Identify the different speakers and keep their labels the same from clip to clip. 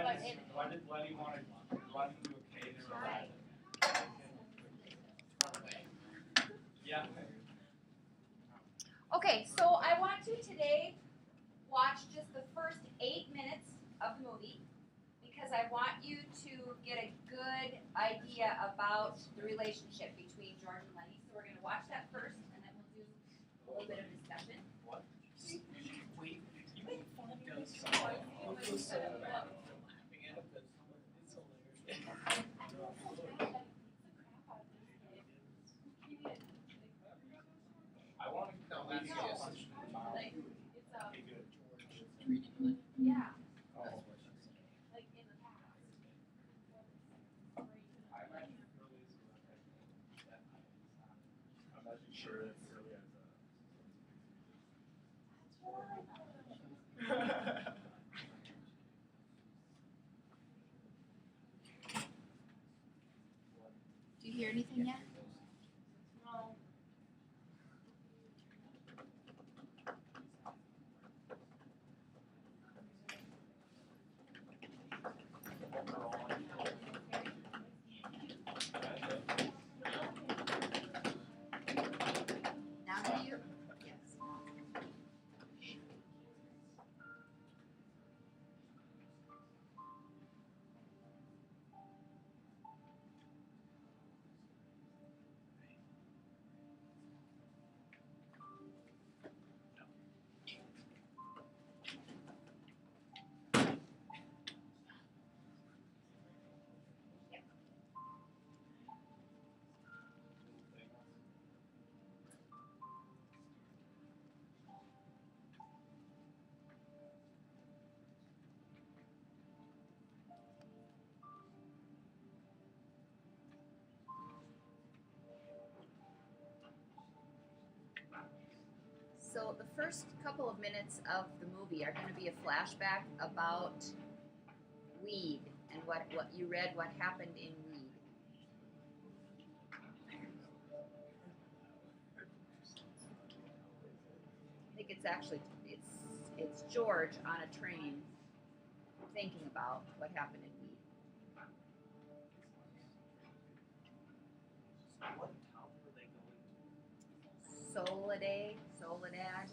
Speaker 1: Why do you want to? Why do you okay to relax? Yeah.
Speaker 2: Okay, so I want to today watch just the first 8 minutes of the movie because I want you to get a good idea about the relationship between George and Lenny. So we're going to watch that first, and then we'll do a little bit of discussion.
Speaker 1: What? Wait, you make fun of me. I want to know that. Okay, good.
Speaker 2: Yeah.
Speaker 1: Oh. I'm not too sure if it really has a.
Speaker 2: Do you hear anything yet? Now do you? Yes. So the first couple of minutes of the movie are going to be a flashback about Weed and what you read, what happened in Weed. I think it's actually it's George on a train thinking about what happened in Weed.
Speaker 1: What town were they going to?
Speaker 2: Soledad.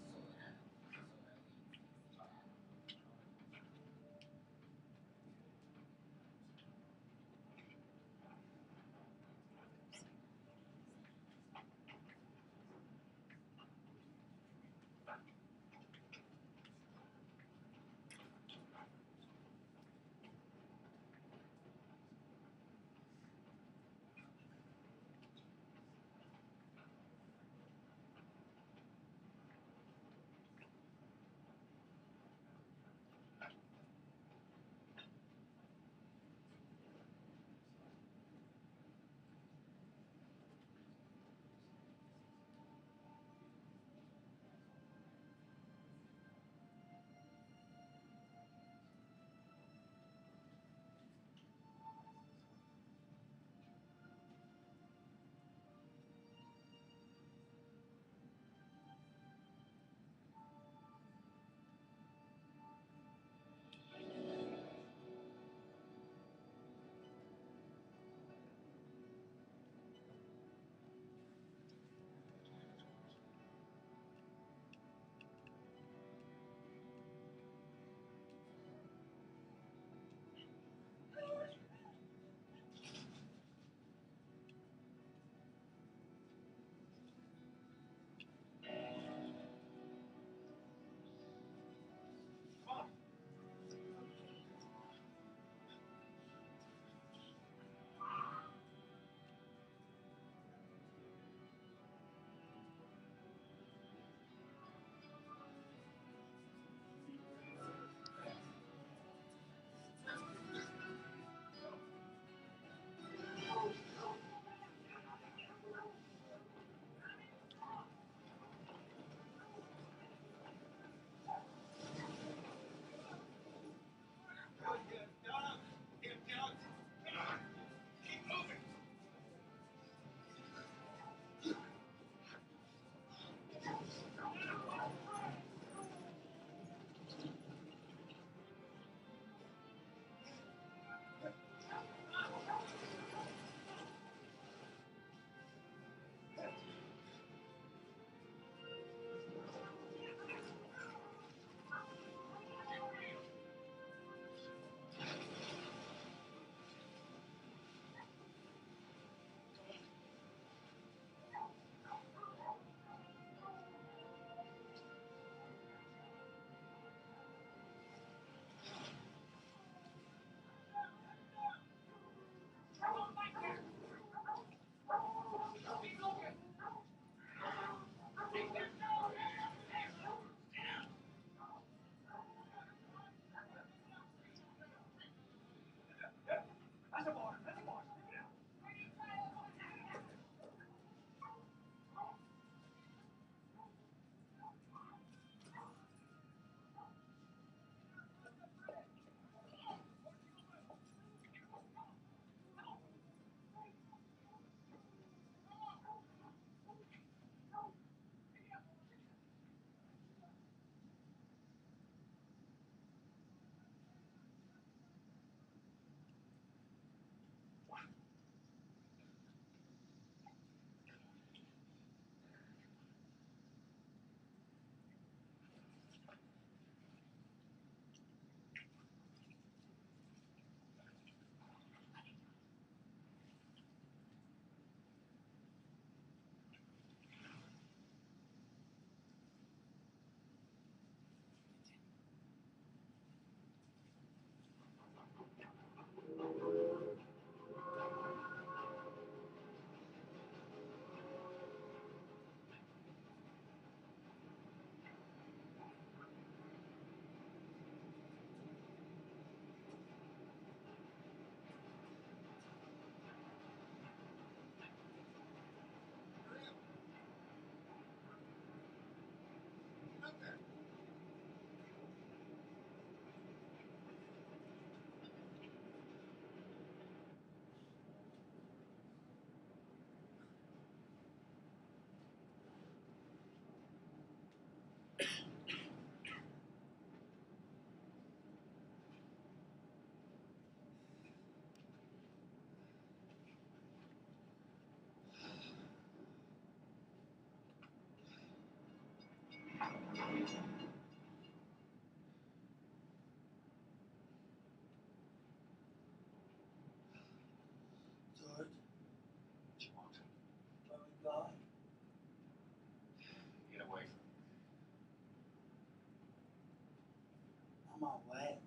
Speaker 3: my leg.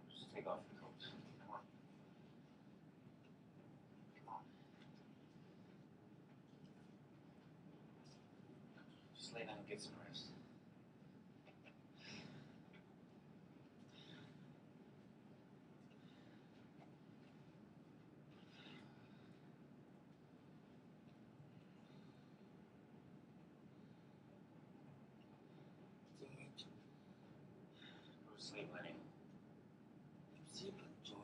Speaker 4: Just take off your coats. Come on. Come on. Just lay down and get some rest.
Speaker 3: George,
Speaker 4: Go to sleep, Lenny.
Speaker 3: I'm sleeping, George.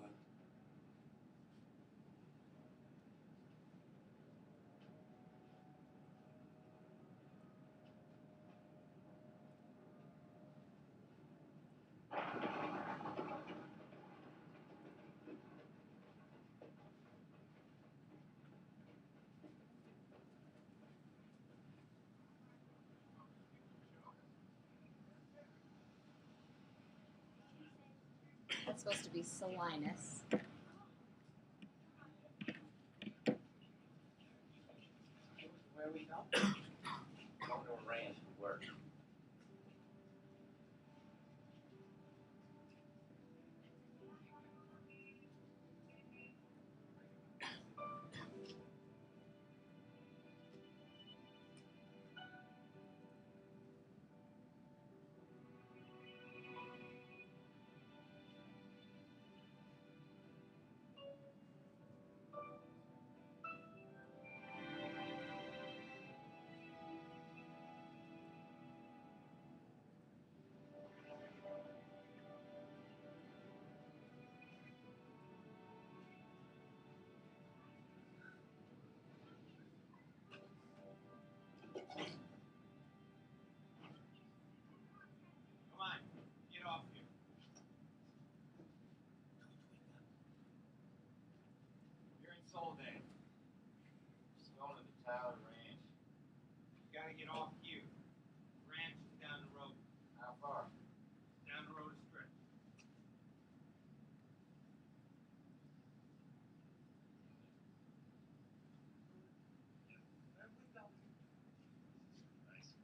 Speaker 2: That's supposed to be Salinas.
Speaker 3: Where we go?
Speaker 4: Going to a ranch for work.
Speaker 1: Come on, get off here. You're in Solvang.
Speaker 4: Just going to the Tyler Ranch.
Speaker 1: You gotta get off here. Ranch is down the road.
Speaker 4: How far?
Speaker 1: Down the road a stretch.
Speaker 3: Where we go?
Speaker 4: Nice.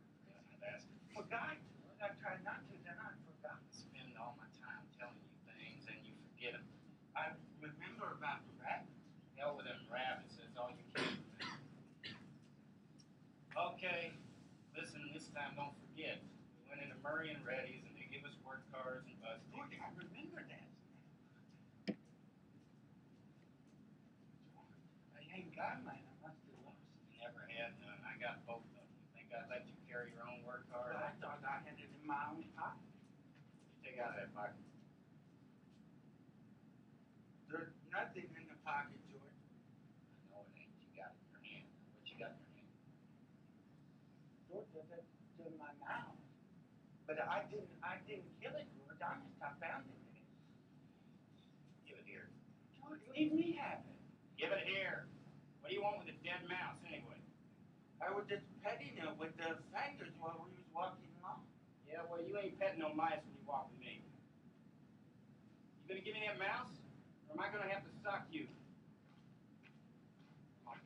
Speaker 4: Bastard.
Speaker 3: Forgot. I tried not to, then I forgot.
Speaker 4: Spend all my time telling you things and you forget them.
Speaker 3: I remember about the rabbit.
Speaker 4: Hell with them rabbits, that's all you can do. Okay, listen, this time don't forget. We went into Murray and Reddy's and they give us work cards and bus
Speaker 3: George,
Speaker 4: tickets.
Speaker 3: I remember that. I ain't got mine. I must have lost it.
Speaker 4: Never had none. I got both of them. Think I'd let you carry your own work
Speaker 3: But
Speaker 4: card?
Speaker 3: I thought I had it in my own pocket.
Speaker 4: You take out of that pocket.
Speaker 3: There's nothing in the pocket, George.
Speaker 4: I know it ain't. You got it in your hand. What you got in your hand?
Speaker 3: George, that's in my mouth. But I didn't kill it, George. Honest, I found it there.
Speaker 4: Give it here.
Speaker 3: George, leave me have it.
Speaker 4: Give it here. What do you want with a dead mouse anyway?
Speaker 3: I was just petting it with the fingers while we was walking along.
Speaker 4: Yeah, well, you ain't petting no mice when you walk with me. You gonna give me that mouse? Or am I gonna have to sock you? Come on.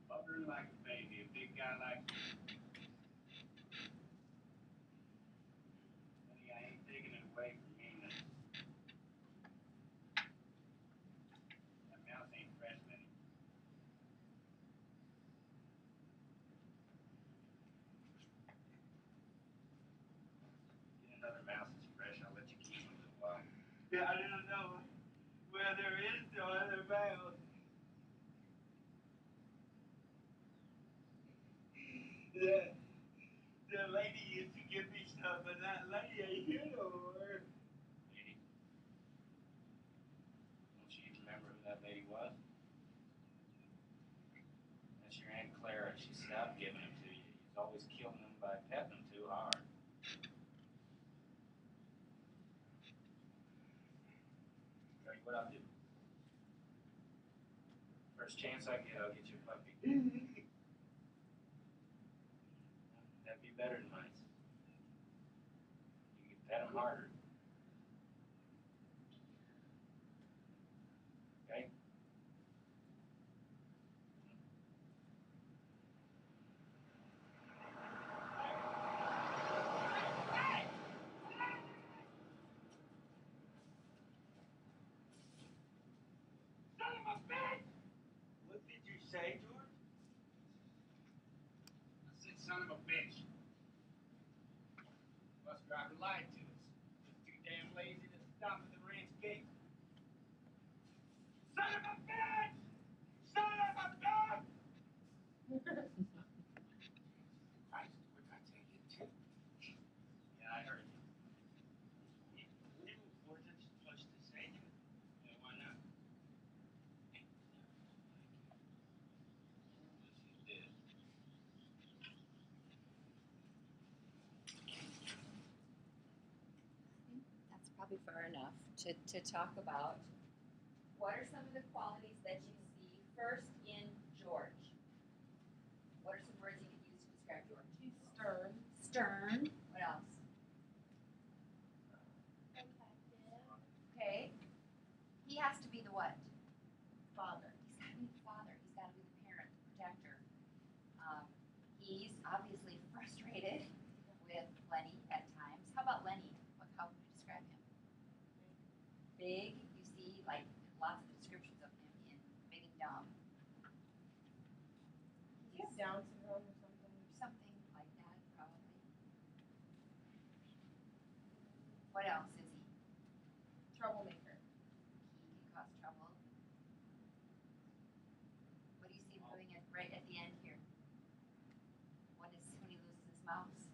Speaker 4: Bubbling like a baby, a big guy like you. Honey, I ain't taking it away from me. That mouse ain't fresh, Lenny. Get another mouse that's fresh, I'll let you keep it a little while.
Speaker 3: Yeah, I don't know where there is no other mouse. The lady used to give me stuff, and that lady ain't here no more.
Speaker 4: Lady. Don't you even remember who that lady was? That's your Aunt Clara. She stopped giving them to you. You're always killing them by petting them too hard. Tell you what I'll do. First chance I get, I'll get you a puppy. That'd be better than mine. them harder. Okay?
Speaker 3: Son of a bitch! What did you say, George?
Speaker 4: I said, son of a bitch. Bus driver lied to us. He's too damn lazy to stop at the ranch gate.
Speaker 3: Son of a bitch! Son of a bitch! Christ, what did I tell you too?
Speaker 4: Yeah, I heard you.
Speaker 3: We wasn't supposed to say that.
Speaker 4: Yeah, why not? Yes, you did.
Speaker 2: That's probably far enough to talk about what are some of the qualities that you see first in George. What are some words you could use to describe George?
Speaker 5: He's stern.
Speaker 2: Stern. What else? Okay. He has to be the what?
Speaker 5: Father.
Speaker 2: He's got to be the father. He's got to be the parent, the protector. He's obviously frustrated with Lenny at times. How about Lenny? How would you describe him? Big. You see, like lots of descriptions of him in Big and Dumb.
Speaker 5: He has Down syndrome or something.
Speaker 2: Something like that, probably. What else is he?
Speaker 5: Troublemaker.
Speaker 2: He can cause trouble. What do you see him doing right at the end here? When he loses his mouse?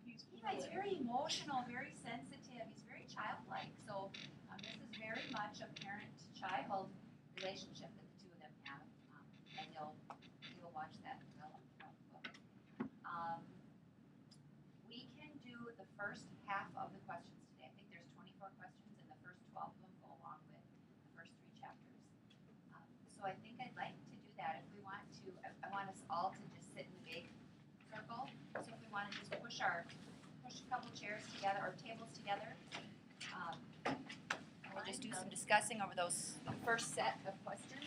Speaker 2: Yeah, he's very emotional, very sensitive. He's very childlike. So this is very much a parent-child relationship that the two of them have, and you'll watch that develop throughout the book. We can do the first half of the questions today. I think there's 24 questions, and the first 12 of them go along with the first 3 chapters. So I think I'd like to do that. If we want to, I want us all to just sit in a big circle. So if we want to just push a couple chairs together or tables together, and we'll just do some discussing over those first set of questions.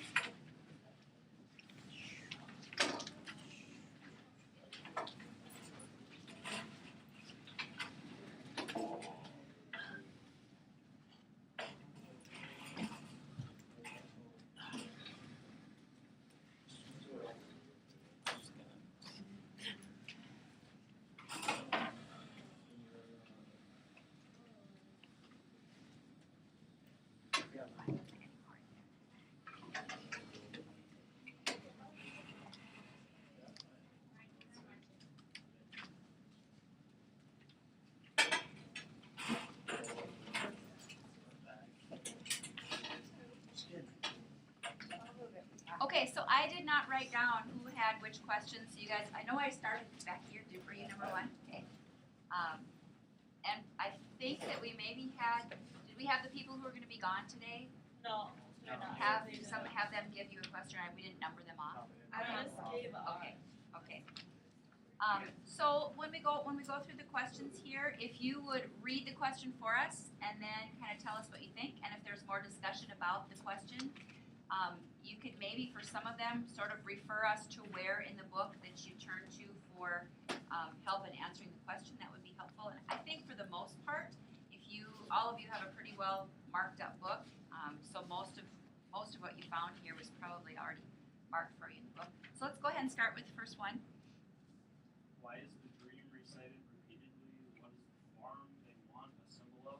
Speaker 2: Okay, so I did not write down who had which questions. So you guys, I know I started back here. Were you number 1? Okay. And I think that we maybe had. Did we have the people who are going to be gone today?
Speaker 5: No.
Speaker 2: Have them give you a question? We didn't number them off.
Speaker 5: I just gave up.
Speaker 2: Okay. Okay. So when we go through the questions here, if you would read the question for us and then kind of tell us what you think, and if there's more discussion about the question, you could maybe for some of them sort of refer us to where in the book that you turn to for help in answering the question. That would be helpful. And I think for the most part, all of you have a pretty well marked up book, so most of what you found here was probably already marked for you in the book. So let's go ahead and start with the first one.
Speaker 6: Why is the dream recited repeatedly? What is the farm they want a symbol of?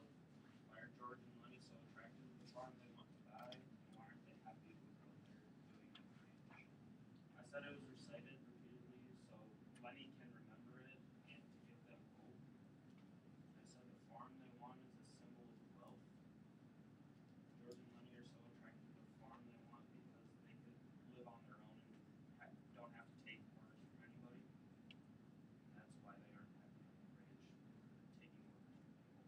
Speaker 6: Why are George and Lenny so attracted to the farm they want to buy? And why aren't they happy with what they're doing at the ranch? I said it was recited repeatedly so Lenny can remember it and to give them hope. I said the farm they want is a symbol of wealth. George and Lenny are so attracted to the farm they want because they could live on their own and don't have to take orders from anybody. That's why they aren't happy on the ranch. They're taking orders from people.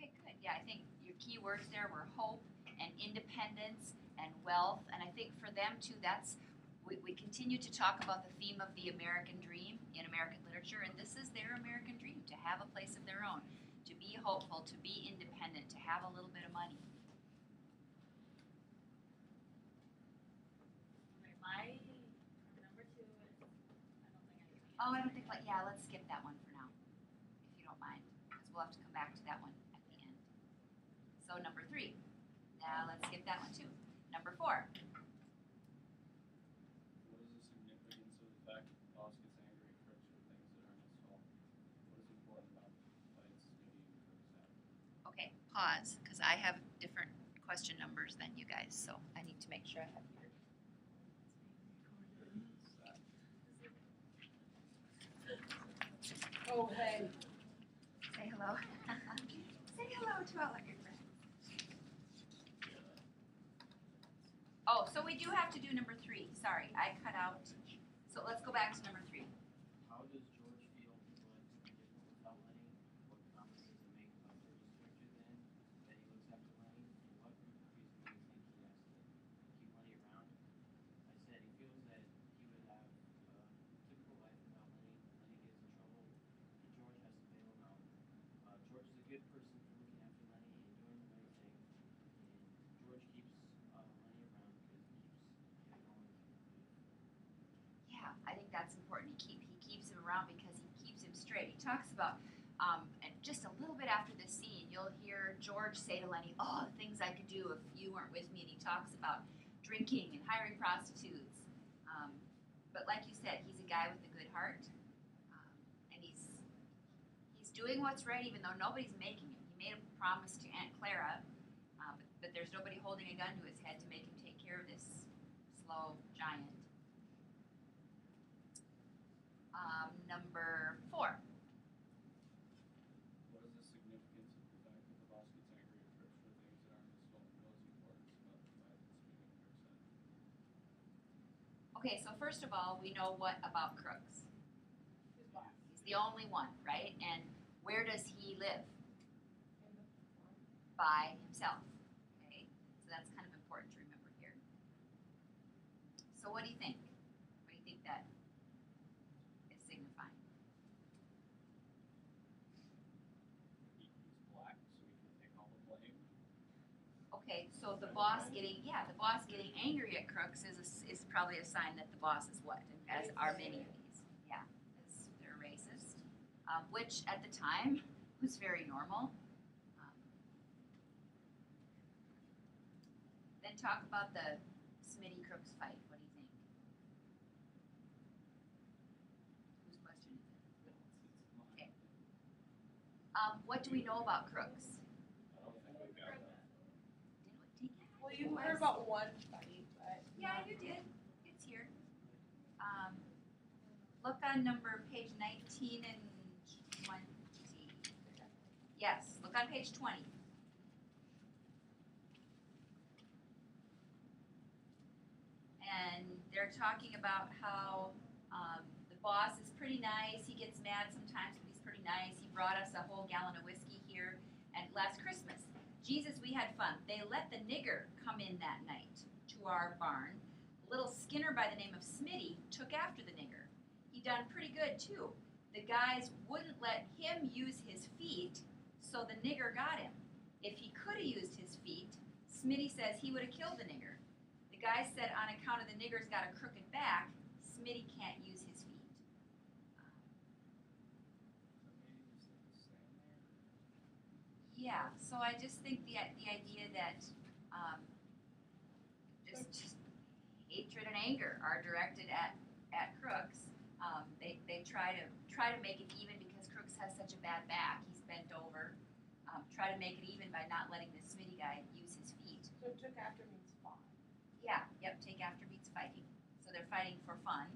Speaker 2: Okay, good. Yeah, I think your key words there were hope and independence and wealth. And I think for them too, we continue to talk about the theme of the American dream in American literature, and this is their American dream, to have a place of their own, to be hopeful, to be independent, to have a little bit of money.
Speaker 7: Okay, my number 2 is, I don't think I can.
Speaker 2: Oh, I don't think, yeah, let's skip that one for now, if you don't mind, because we'll have to come back to that one at the end. So number 3, now let's skip that one too. Number 4,
Speaker 6: What is the significance of the fact that the boss gets angry at Crooks for things that aren't his fault? What is important about the fights Smitty and Crooks have?
Speaker 2: okay, pause, because I have different question numbers than you guys, so I need to make sure I have your.
Speaker 5: Oh, hey.
Speaker 2: Say hello. Say hello to all of your friends. Oh, so we do have to do number 3. Sorry, I cut out. So let's go back to number 3.
Speaker 6: How does George feel when without Lenny? What comments does it make about George's character then? That he looks after Lenny? And what reason do you think he has to keep Lenny around? I said he feels that he would have a typical life without Lenny. Lenny gets in trouble, and George has to bail him out. George is a good person for looking after Lenny and doing the right thing. And George keeps Lenny around because he keeps him going.
Speaker 2: Yeah, I think that's important. He keeps him around because he keeps him straight. He talks about, and just a little bit after this scene, you'll hear George say to Lenny, "Oh, the things I could do if you weren't with me." And he talks about drinking and hiring prostitutes. But like you said, he's a guy with a good heart, and he's doing what's right, even though nobody's making him. He made a promise to Aunt Clara, but there's nobody holding a gun to his head to make him take care of this slow giant. Number 4.
Speaker 6: What is the significance of the fact that the boss gets angry at Crooks for things that aren't his fault? What is the importance about the fight that Smitty and Crooks had?
Speaker 2: Okay, so first of all, we know what about Crooks.
Speaker 5: His boss.
Speaker 2: He's the only one, right? And where does he live?
Speaker 5: In the farm.
Speaker 2: By himself. Okay, so that's kind of important to remember here. So what do you think? What do you think that is signifying?
Speaker 6: He's black, so he can take all the blame.
Speaker 2: Okay, so the boss getting angry at Crooks is probably a sign that the boss is what? As are many of these. Yeah, as they're racist. Which at the time was very normal. Then talk about the Smitty Crooks fight. What do you think? Whose question is it? Okay. What do we know about Crooks?
Speaker 6: I don't think we got that.
Speaker 5: Well, you heard about one fight, but.
Speaker 2: Yeah, you did. It's here. Look on page 19 and 20. Yes, look on page 20. And they're talking about how the boss is pretty nice. He gets mad sometimes, but he's pretty nice. He brought us a whole gallon of whiskey here at last Christmas. Jesus, we had fun. They let the nigger come in that night to our barn. Little Skinner by the name of Smitty took after the nigger. He done pretty good too. The guys wouldn't let him use his feet, so the nigger got him. If he could have used his feet, Smitty says he would have killed the nigger. The guy said on account of the nigger's got a crooked back, Smitty can't use his feet. Yeah, so I just think the idea that just hatred and anger are directed at Crooks. They try to make it even because Crooks has such a bad back. He's bent over. Try to make it even by not letting the Smitty guy use his feet.
Speaker 5: So took after means fought.
Speaker 2: Yeah, yep, take after means fighting. So they're fighting for fun.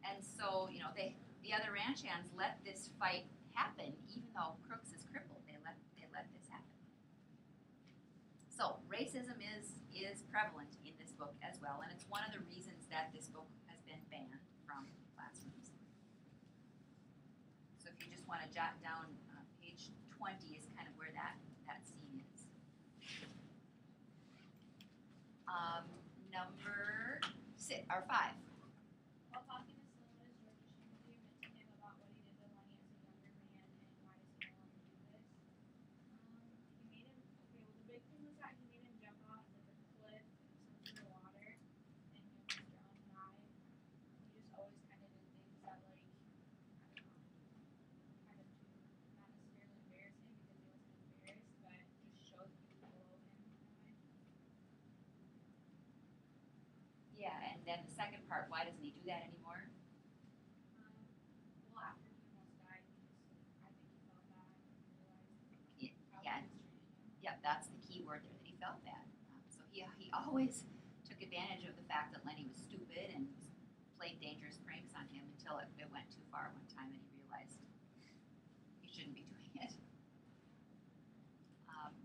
Speaker 2: And so, the other ranch hands let this fight happen, even though Crooks is crippled. They let this happen. So racism is prevalent in this book as well, and it's one of the reasons that this book has been banned from classrooms. So if you just want to jot down page 20 is kind of where that scene is. Number 5.
Speaker 7: While talking to Sloan, as George is
Speaker 2: then the second part, why doesn't he do that anymore?
Speaker 7: Well, after he almost died, I think he felt bad and realized how
Speaker 2: Yeah.
Speaker 7: he was treating him.
Speaker 2: Yep, that's the key word there, that he felt bad. So he always took advantage of the fact that Lenny was stupid and played dangerous pranks on him until it went too far one time and he realized he shouldn't be doing it.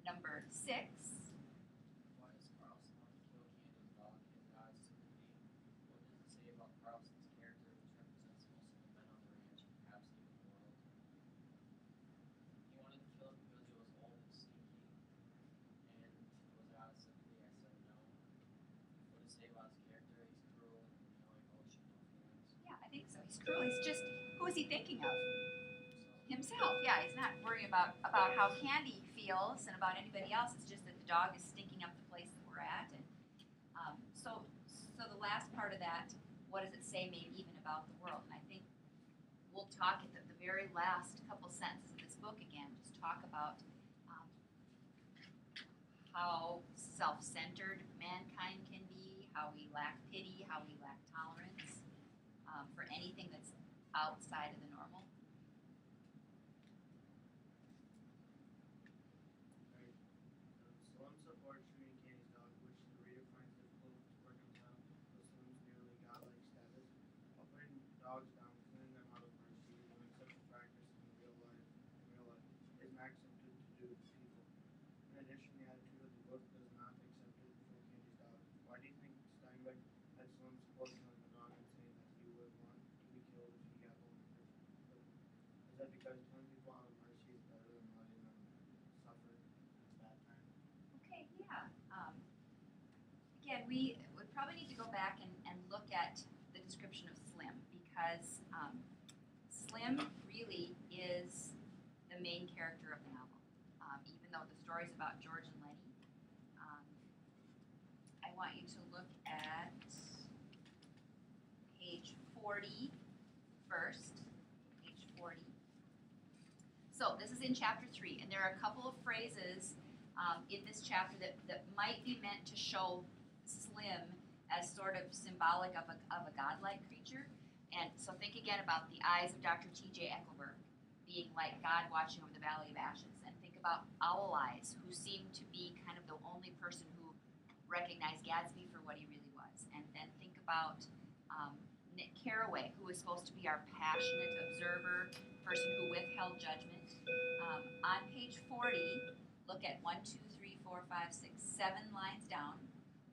Speaker 2: Number 6.
Speaker 8: Why does Carlson want to kill Candy's dog? His eyes to the knee. What does it say about Carlson's character, which represents most of the men on the ranch, perhaps even the world? He wanted to kill him because he was old and sneaky, and was out of sympathy. I said no. What does it say about his character? He's cruel and no emotion, no feelings.
Speaker 2: Yeah, I think so. He's cruel. He's just, who is he thinking of?
Speaker 8: So,
Speaker 2: Himself. Yeah, he's not worrying about how Candy feels and about anybody else. It's just that the dog is stinking up the place that we're at. And so the last part of that, what does it say maybe even about the world? And I think we'll talk at the very last couple sentences of this book again, just talk about how self-centered mankind can be, how we lack pity, how we lack tolerance for anything that's outside of the normal.
Speaker 6: Right. Slim supports treating Candy's dog, which the reader finds difficult to reconcile with Slim's nearly godlike status. While putting dogs down, cleaning them out of mercy, doing such a practice in real life is not accepted to do to people. In addition, the attitude of the book does not accept it for Candy's dog. Why do you think Steinbeck had Slim support killing the dog and saying that he would want to be killed if he got home in prison? Is that because killing people out of mercy is better than letting them suffer a bad time?
Speaker 2: Okay, yeah. Again, we would probably need to go back and look at the description of Slim because Slim really is the main character of the novel. Even though the story's about George and Lenny, I want you to look at page 40 first. Page 40. So this is in chapter 3, and there are a couple of phrases in this chapter that might be meant to show Slim as sort of symbolic of a godlike creature. And so think again about the eyes of Dr. T.J. Eckelberg being like God watching over the Valley of Ashes. And think about Owl Eyes, who seemed to be kind of the only person who recognized Gadsby for what he really was. And then think about Nick Carraway, who was supposed to be our passionate observer, person who withheld judgment. On page 40, look at 1, 2, 3, 4, 5, 6, 7 lines down,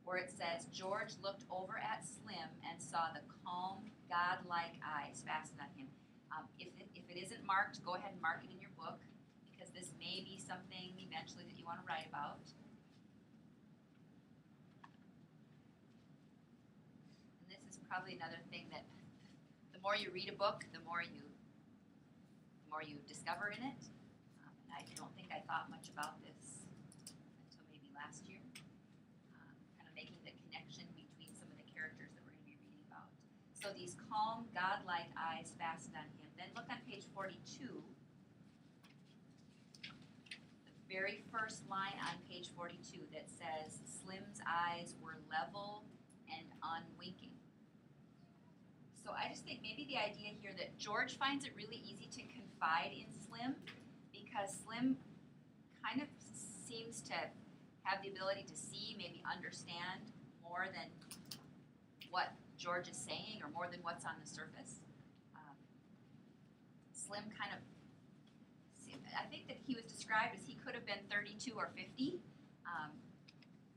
Speaker 2: where it says, George looked over at Slim and saw the calm, godlike eyes fastened on him. If it isn't marked, go ahead and mark it in your book, because this may be something eventually that you want to write about. And this is probably another thing that the more you read a book, the more you discover in it. And I don't think I thought much about this until maybe last year. Kind of making the connection between some of the characters that we're going to be reading about. So these calm, godlike eyes fastened on him. Then look on page 42. The very first line on page 42 that says, Slim's eyes were level and unwinking. So I just think maybe the idea here that George finds it really easy to confide in Slim because Slim kind of seems to have the ability to see, maybe understand more than what George is saying or more than what's on the surface. Slim kind of, I think that he was described as he could have been 32 or 50.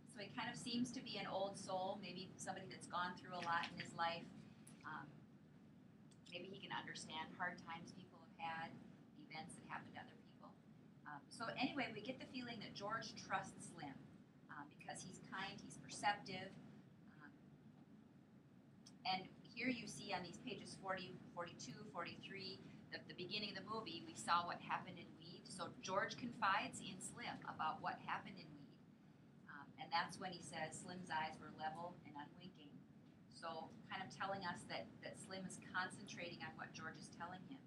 Speaker 2: So he kind of seems to be an old soul, maybe somebody that's gone through a lot in his life. Maybe he can understand hard times people have had, events that happened to other people. So anyway, we get the feeling that George trusts Slim because he's kind, he's perceptive. And here you see on these pages 40, 42, 43, the beginning of the movie, we saw what happened in Weed. So George confides in Slim about what happened in Weed. And that's when he says Slim's eyes were level and unwinking. So kind of telling us that Slim is concentrating on what George is telling him.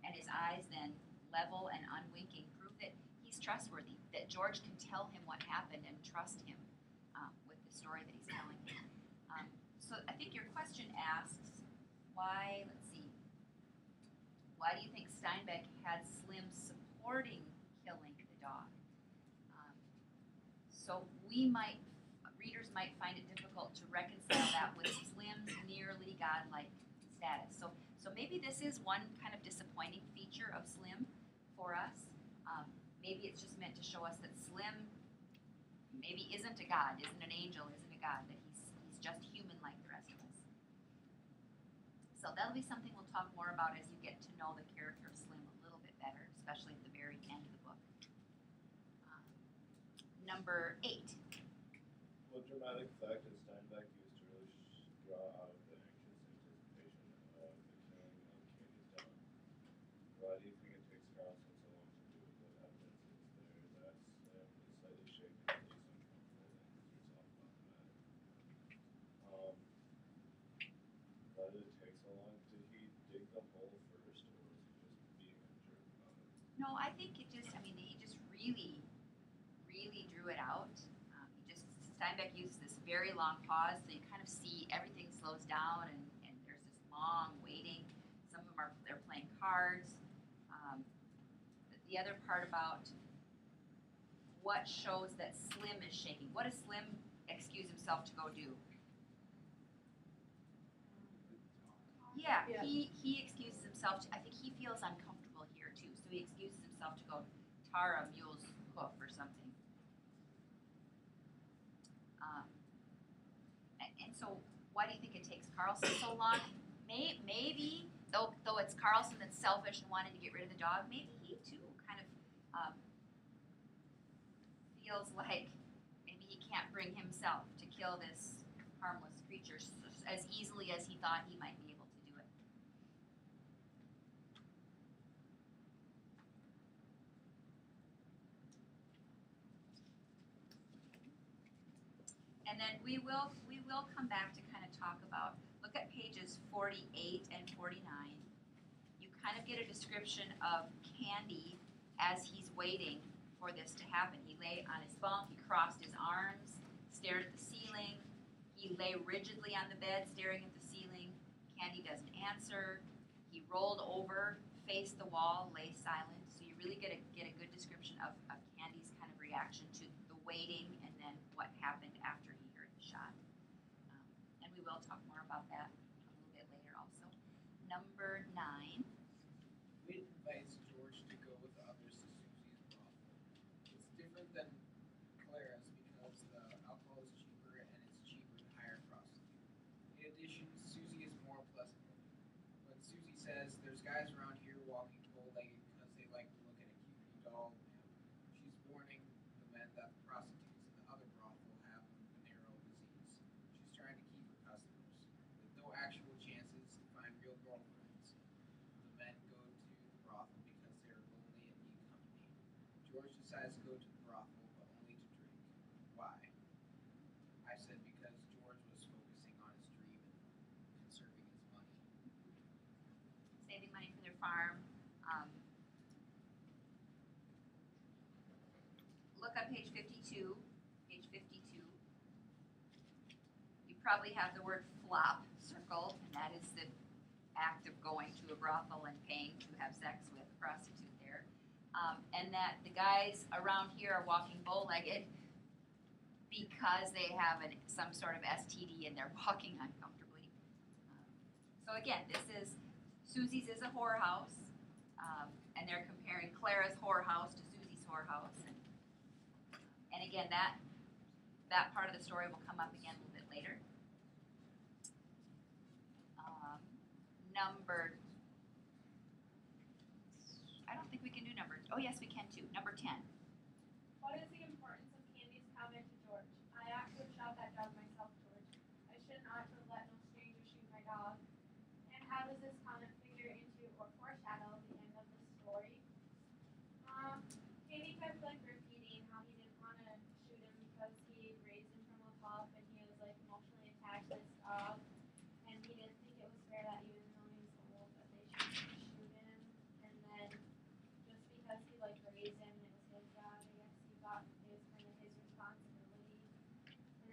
Speaker 2: And his eyes then, level and unwinking, prove that he's trustworthy, that George can tell him what happened and trust him with the story that he's telling him. so I think your question asks, why, let's see, why do you think Steinbeck had Slim supporting killing the dog? So readers might find it difficult to reconcile that with Slim's nearly godlike status. So maybe this is one kind of disappointing feature of Slim for us. Maybe it's just meant to show us that Slim maybe isn't a god, isn't an angel, isn't a god, that he's just human like the rest of us. So that'll be something we'll talk more about as you get to know the character of Slim a little bit better, especially at the very end of the book. Number 8.
Speaker 9: What dramatic fact has Steinbeck used to really draw out the anxious anticipation of the killing of Candy's dog? Why do you think it takes Carlson so long to do it? What evidence is there that Slim is slightly shaken, at least uncomfortable, and is resolved about the matter? Why did it take so long? Did he dig the hole first, or was he just being a jerk about it?
Speaker 2: No, I think he just really drew it out. Steinbeck uses this very long pause, so you kind of see everything slows down, and there's this long waiting. Some of them they're playing cards. The other part about what shows that Slim is shaking. What does Slim excuse himself to go do? Yeah,
Speaker 5: Yeah.
Speaker 2: he excuses himself. I think he feels uncomfortable here too, so he excuses himself to go tar a mule's hoof or something. And so, why do you think it takes Carlson so long? Maybe, though it's Carlson that's selfish and wanting to get rid of the dog, maybe he too kind of feels like maybe he can't bring himself to kill this harmless creature as easily as he thought he might be able to do it. And then we will come back to kind of talk about, look at pages 48 and 49. You kind of get a description of Candy as he's waiting for this to happen. He lay on his bunk, he crossed his arms, stared at the ceiling. He lay rigidly on the bed, staring at the ceiling. Candy doesn't answer. He rolled over, faced the wall, lay silent. So you really get a good description of Candy's kind of reaction to the waiting and then what happened after he heard the shot. And we will talk more about that a little bit later also. Number 9.
Speaker 8: Wade invites George to go with the others to Susie's brothel. It's different than Clara's because the alcohol is cheaper and it's cheaper to hire a prostitute. In addition, Susie is more pleasant. When Susie says, "There's guys around here walking bow-legged because they like to look at a cute new doll," she's warning the men that the prostitutes in the other brothel have venereal disease. She's trying to keep her customers. With no actual chances to find real girlfriends, the men go to the brothel because they're lonely and need company. George decides to go to the brothel, but only to drink. Why? I said because George was focusing on his dream and conserving his money.
Speaker 2: Saving money for their farm. Look on page 52. Page 52. You probably have the word flop circled, and that is the act of going to a brothel and paying to have sex with a prostitute there. And that the guys around here are walking bow-legged because they have some sort of STD and they're walking uncomfortably. So again, Susie's is a whorehouse, and they're comparing Clara's whorehouse to Susie's whorehouse. And again, that part of the story will come up again a little bit later. I don't think we can do oh yes we can too. Number 10.
Speaker 7: What is the importance of Candy's comment to George? I actually shot that dog myself, George. I should not have let no stranger shoot my dog. And how does this comment figure into or foreshadow the end of the story? Candy kept repeating how he didn't want to shoot him because he raised him from a pup and he was emotionally attached to this dog, and he didn't think it was fair that even though he was old that they should shoot him. And then just because he raised him and it was his dog, I guess he thought it was kind of his responsibility.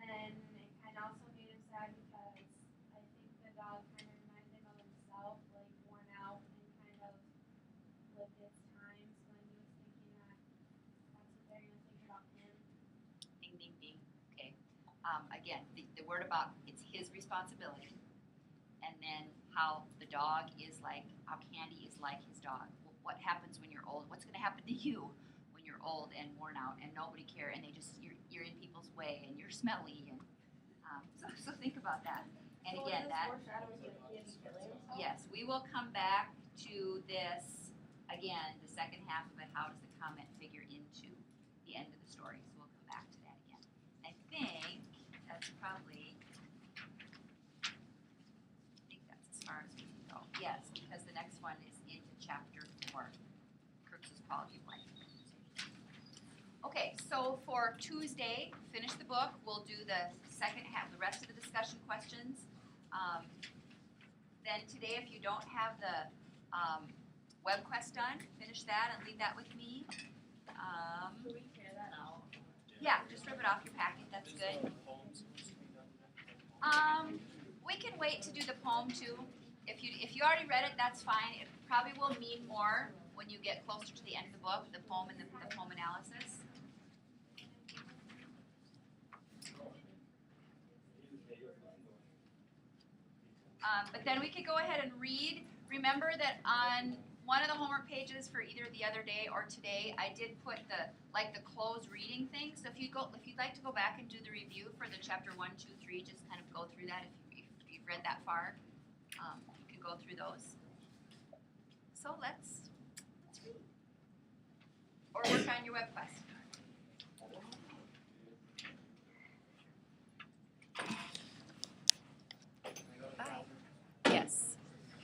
Speaker 7: And then it kind of also made him sad because
Speaker 2: ding, ding, okay. Again, the word about it's his responsibility. And then how the dog is like, how Candy is like his dog. What happens when you're old? What's gonna happen to you when you're old and worn out and nobody care and they just, you're in people's way and you're smelly and, so think about that. And again, that, yes, we will come back to this, again, the second half of it, how does the comment figure into the end of the story? So we'll come back to that again. I think that's probably, as far as we can go. Yes, because the next one is into chapter 4, Crooks's Quality of Life. Okay, so for Tuesday, finish the book. We'll do the second half, the rest of the discussion questions. Then today, if you don't have the web quest done, finish that and leave that with me.
Speaker 5: Can we tear that out?
Speaker 2: Yeah, just rip it off your packet. That's good. We can wait to do the poem too. If you already read it, that's fine. It probably will mean more when you get closer to the end of the book, the poem and the poem analysis. But then we could go ahead and read. Remember that on one of the homework pages for either the other day or today, I did put the closed reading thing. So if you'd like to go back and do the review for the chapter 1, 2, 3, just kind of go through that if you've read that far. You can go through those. So let's read. Or work on your web quest.